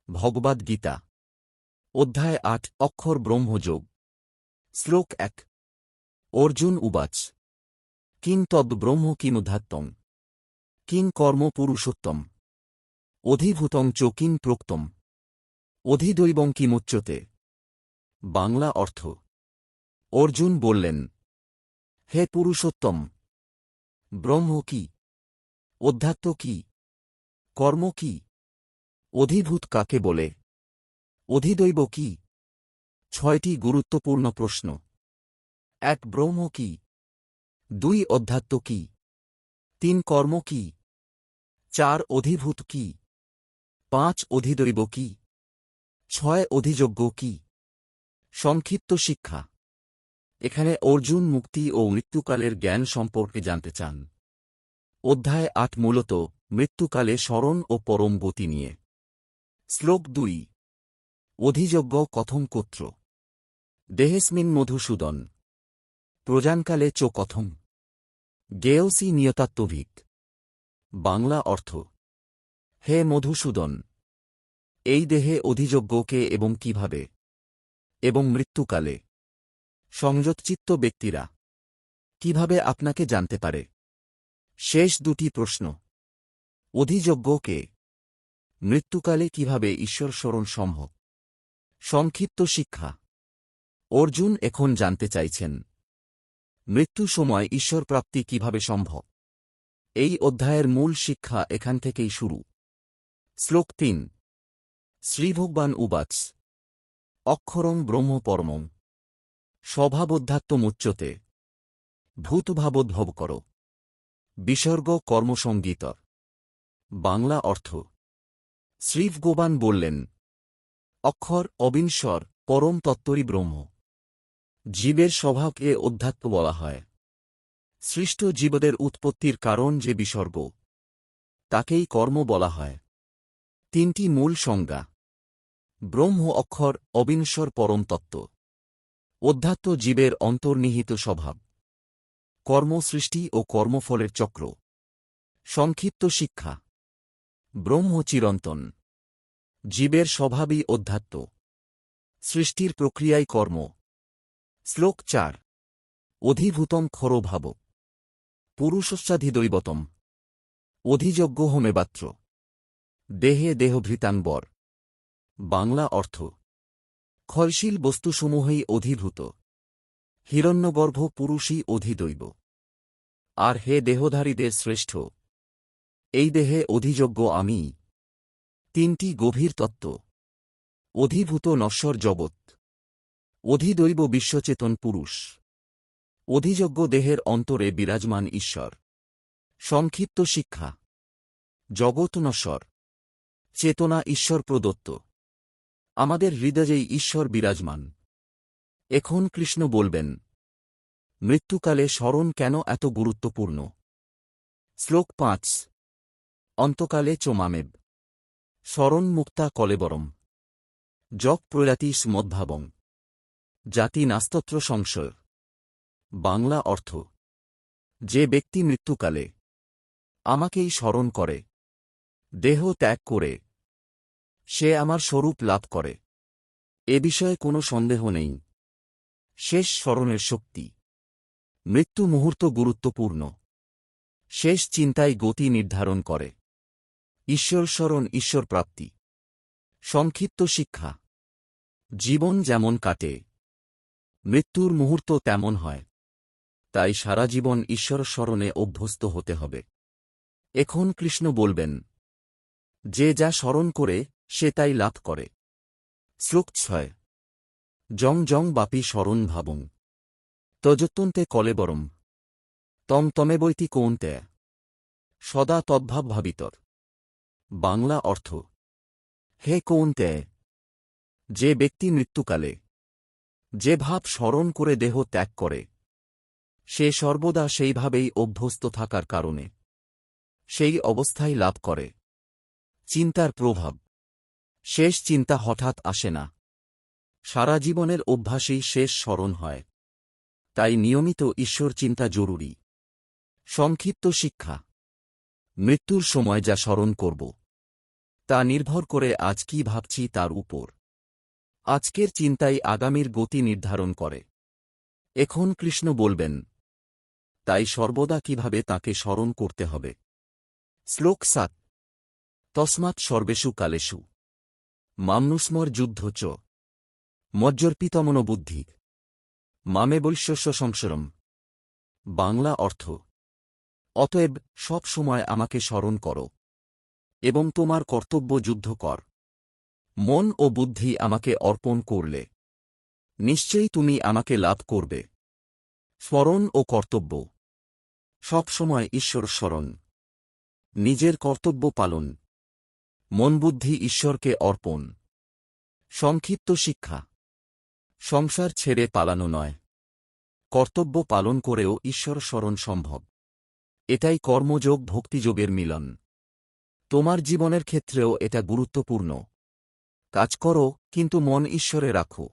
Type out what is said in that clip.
ভগবদ্ গীতা অধ্যায় ৮ অক্ষর ব্রহ্মযোগ শ্লোক ১ অর্জুন উবাচ কিং তদ্ব্রহ্ম কিমুধাত্তং কিং কর্ম পুরুষোত্তম অধিভূতং চ কিং প্রোক্তম অধিদৈবং কিমুচ্যতে। বাংলা অর্থ। অর্জুন বললেন, হে পুরুষোত্তম, ব্রহ্ম কি, অধ্যাত্ম কি, কর্ম কি, অধিভূত কাকে বলে, অধিদৈব কি? ৬টি গুরুত্বপূর্ণ প্রশ্ন। ১ ব্রহ্ম কি, ২ অধ্যাত্ম কি, ৩ কর্ম কি, ৪ অধিভূত কি, ৫ অধিদৈব কি, ৬ অধিযোগ্য কি? সংক্ষিপ্ত শিক্ষা। এখানে অর্জুন মুক্তি ও মৃত্যুকালের জ্ঞান সম্পর্কে জানতে চান। অধ্যায় ৮ মূলত মৃত্যুকালে স্মরণ ও পরম গতি নিয়ে। শ্লোক ২ অধিযজ্ঞ কথং কোত্র দেহেস্মিন মধুসূদন প্রজানকালে চ কথং জ্ঞেয়সি নিয়তাত্ত্বভিক। বাংলা অর্থ। হে মধুসূদন, এই দেহে অধিযজ্ঞ কে এবং কিভাবে, এবং মৃত্যুকালে সংযতচিত্ত ব্যক্তিরা কিভাবে আপনাকে জানতে পারে? শেষ দুটি প্রশ্ন। অধিযজ্ঞ কে, মৃত্যুকালে কিভাবে ঈশ্বর স্মরণ সম্ভব? সংক্ষিপ্ত শিক্ষা। অর্জুন এখন জানতে চাইছেন, মৃত্যু সময় ঈশ্বর প্রাপ্তি কিভাবে সম্ভব? এই অধ্যায়ের মূল শিক্ষা এখান থেকেই শুরু। শ্লোক ৩ শ্রীভগবান উবাচ অক্ষরং ব্রহ্ম পরমং স্বভাবোধ্যাত্তমুচ্যতে ভূতভাবোদ্ভব কর বিসর্গ কর্মসঙ্গীতর। বাংলা অর্থ। শ্রীভগবান বললেন, অক্ষর অবিনশ্বর পরম তত্ত্বই ব্রহ্ম। জীবের স্বভাবকে অধ্যাত্ম বলা হয়। সৃষ্ট জীবদের উৎপত্তির কারণ যে বিসর্গ, তাকেই কর্ম বলা হয়। ৩টি মূল সংজ্ঞা। ব্রহ্ম অক্ষর অবিনশ্বর পরম তত্ত্ব, অধ্যাত্ম জীবের অন্তর্নিহিত স্বভাব, কর্ম সৃষ্টি ও কর্মফলের চক্র। সংক্ষিপ্ত শিক্ষা। ব্রহ্ম চিরন্তন, জীবের স্বভাবই অধ্যাত্ম, সৃষ্টির প্রক্রিয়াই কর্ম। শ্লোক ৪ অধিভূতম খরো ভাব পুরুষস্যাধিদৈবতম অধিযজ্ঞ হোমেবাত্র দেহে দেহভৃতাঙ্বর। বাংলা অর্থ। ক্ষয়শীল বস্তুসমূহেই অধিভূত, হিরণ্যগর্ভ পুরুষই অধিদৈব। আর হে দেহধারীদের শ্রেষ্ঠ, এই দেহে অধিযজ্ঞ আমি। ৩টি গভীর তত্ত্ব। অধিভূত নশ্বর জগৎ, অধিদৈব বিশ্বচেতন পুরুষ, অধিযজ্ঞ দেহের অন্তরে বিরাজমান ঈশ্বর। সংক্ষিপ্ত শিক্ষা। জগৎ নশ্বর, চেতনা ঈশ্বর প্রদত্ত। আমাদের হৃদয়েই ঈশ্বর বিরাজমান। এখন কৃষ্ণ বলবেন, মৃত্যুকালে স্মরণ কেন এত গুরুত্বপূর্ণ? শ্লোক ৫ অন্তকালে চ মামেব স্মরণ মুক্তা কলেবরম যক প্রয়াতি স্মদ্ভাবং জাতি নাস্তত্র সংশয়। বাংলা অর্থ। যে ব্যক্তি মৃত্যুকালে আমাকেই স্মরণ করে, দেহ ত্যাগ করে, সে আমার স্বরূপ লাভ করে, এ বিষয়ে কোনো সন্দেহ নেই। শেষ স্মরণের শক্তি। মৃত্যু মুহূর্ত গুরুত্বপূর্ণ। শেষ চিন্তায় গতি নির্ধারণ করে। ঈশ্বর স্মরণ ঈশ্বর প্রাপ্তি। সংক্ষিপ্ত শিক্ষা। জীবন যেমন কাটে, মৃত্যুর মুহূর্ত তেমন হয়। তাই সারা জীবন ঈশ্বর স্মরণে অভ্যস্ত হতে হবে। এখন কৃষ্ণ বলবেন, যে যা স্মরণ করে সে তাই লাভ করে। শ্লোক ৬ জং জং বাপি স্মরণ ভাবং তজত্যন্তে কলেবরম তম তমেবৈতি কৌন্তে সদা তদ্ভাব ভাবিতর। বাংলা অর্থ। হে কৌন্তে, যে ব্যক্তি মৃত্যুকালে যে ভাব স্মরণ করে দেহ ত্যাগ করে, সে সর্বদা সেইভাবেই অভ্যস্ত থাকার কারণে সেই অবস্থায় লাভ করে। চিন্তার প্রভাব। শেষ চিন্তা হঠাৎ আসে না, সারা জীবনের অভ্যাসেই শেষ স্মরণ হয়। তাই নিয়মিত ঈশ্বর চিন্তা জরুরি। সংক্ষিপ্ত শিক্ষা। মৃত্যুর সময় যা স্মরণ করব, তা নির্ভর করে আজ কি ভাবছি তার উপর। আজকের চিন্তাই আগামীর গতি নির্ধারণ করে। এখন কৃষ্ণ বলবেন, তাই সর্বদা কিভাবে তাঁকে স্মরণ করতে হবে। শ্লোক ৭। তস্মাৎ সর্বেষু কালেষু মামনুস্মর যুদ্ধ চ মজ্জর্পিতমনো বুদ্ধি মামে বৈশ্যস্য সংসরম। বাংলা অর্থ: অতএব সব সময় আমাকে স্মরণ করো এবং তোমার কর্তব্য যুদ্ধ কর। মন ও বুদ্ধি আমাকে অর্পণ করলে নিশ্চয়ই তুমি আমাকে লাভ করবে। স্মরণ ও কর্তব্য: সব সময় ঈশ্বর স্মরণ, নিজের কর্তব্য পালন, মন বুদ্ধি ঈশ্বরকে অর্পণ। সংক্ষিপ্ত শিক্ষা: সংসার ছেড়ে পালানো নয়, কর্তব্য পালন করেও ঈশ্বর স্মরণ সম্ভব। এটাই কর্মযোগ ভক্তিযোগের মিলন। তোমার জীবনের ক্ষেত্রেও এটা গুরুত্বপূর্ণ। কাজ করো, কিন্তু মন ঈশ্বরে রাখো।